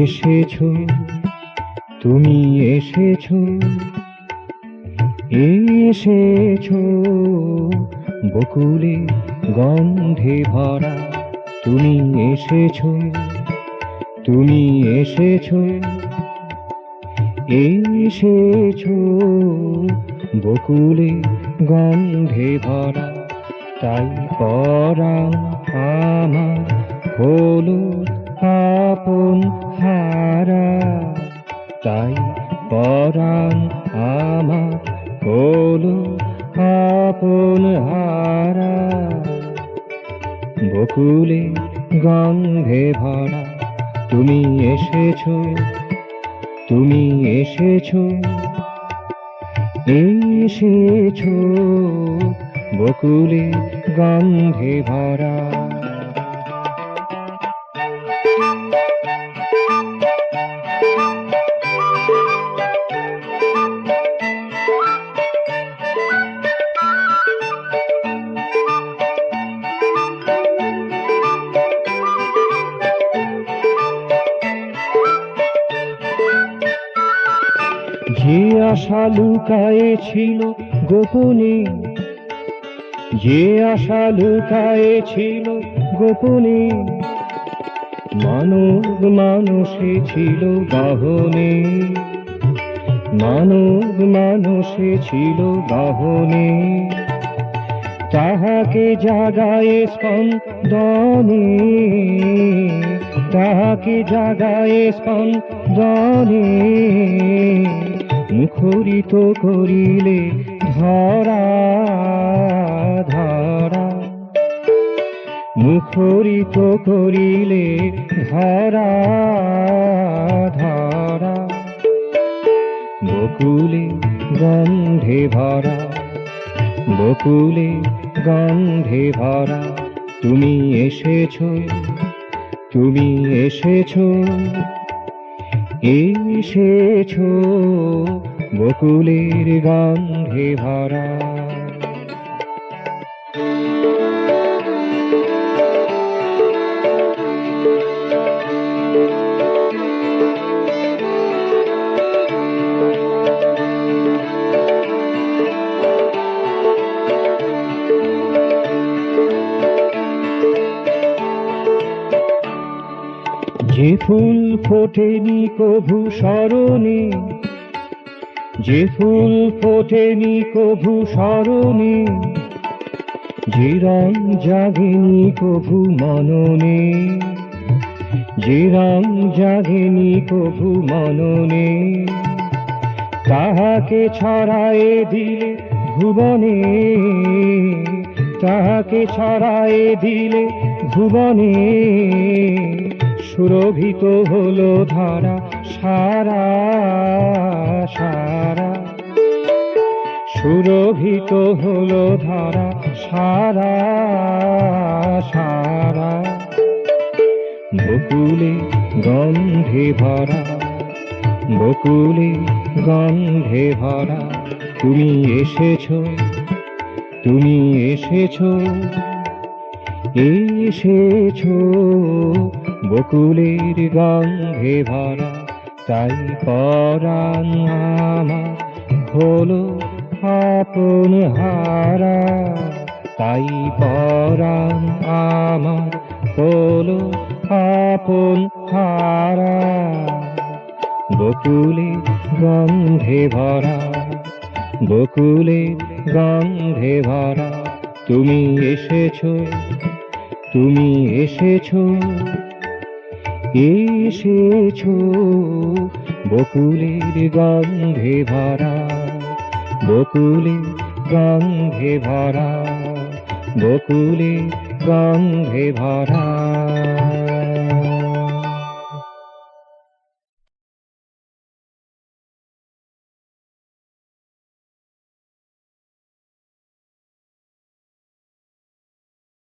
এসেছো, তুমি এসেছো, এসেছো বকুলে গন্ধে ভরা। তুমি এসেছো, তুমি এসেছো, এসেছো বকুলে গন্ধে ভরা। তাই পরাণ আমার হলো আপন হারা, তাই পরাণ আমার হলো আপন হারা। বকুলে গন্ধে ভরা তুমি এসেছো, তুমি এসেছো, এসেছো বকুলে গন্ধে ভরা। যে আশা লুকায়ে ছিল গোপনে, যে আশা লুকায়ে ছিল গোপনে, মানব মানুষে ছিল বাহনে, মানব মানুষে ছিল বাহনে। তাহাকে জাগায়ে স্পন্দনে, তাহাকে জাগায়ে স্পন্দনে, মুখরিত করিলে ধরা ধরা, মুখরিত করিলে ধরা ধরা। বকুলে গন্ধে ভরা, বকুলে গন্ধে ভরা তুমি এসেছো, তুমি এসেছো, এসেছো বকুলের গন্ধে ভরা। যে ফুল ফোটেনি কভু স্মরণে, যে ফুল ফোটেনি কভু স্মরণে, যে রং জাগেনি কভু মননে, যে রং জাগেনি কভু মননে, তাহাকে ছড়ায়ে দিলে ভুবনে, তাহাকে ছড়ায়ে দিলে ভুবনে। সুরভিত হলো ধারা সারা সারা, সুরভিত হলো ধারা সারা সারা। বকুলে গন্ধে ভরা, বকুলে গন্ধে ভরা তুমি এসেছো, তুমি এসেছো, এসেছো বকুলের গন্ধে ভরা। তাই পরাণ আমার হলো আপন হারা, তাই পরাণ আমার হলো আপন হারা। বকুলে গন্ধে ভরা, বকুলে গন্ধে ভরা তুমি এসেছো, তুমি এসেছো, এসেছো বকুলের গন্ধে ভরা, বকুলে গন্ধে ভরা, বকুলে গন্ধে ভরা।